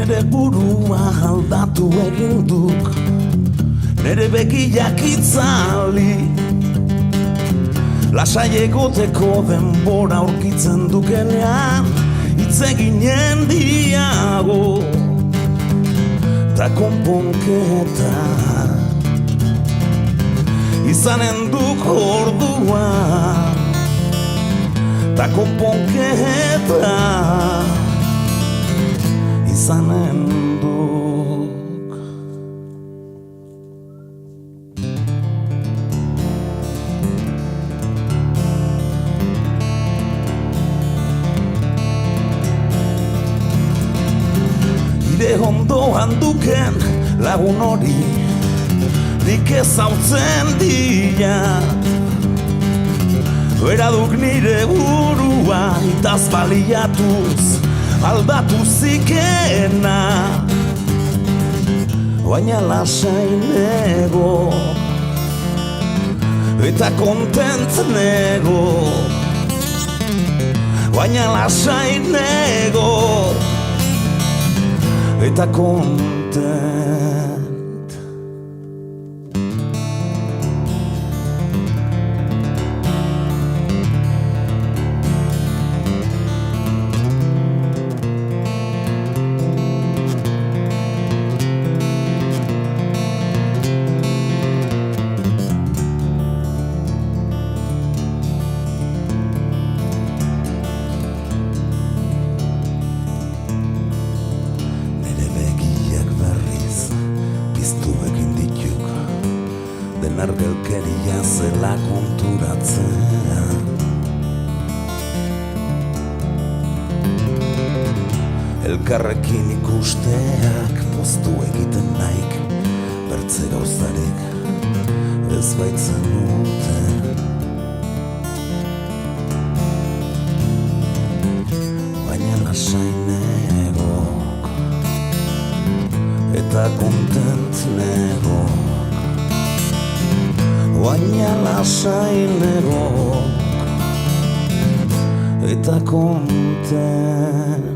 Nere burua aldatu egin duk, nere begiak itzali. Lasai egoteko denbora aurkitzen dukenean, hitz eginen diago. Ta konponketa izanen duk ordua. Ta konponketa izanen duk. Ire ondoan duken lagun hori nik ezautzen diat. Bera duk nire burua itaz baliatuz aldatu zikena. Baina lasai nego eta kontent nego. Baina lasai nego eta kontent. Argelkeria zela konturatzen. Elkarrekin ikusteak poztu egiten naik, bertze gauzarik ez baitzen duten. Baina lasai negok eta kontent negok. Baina lasai negok eta kontent.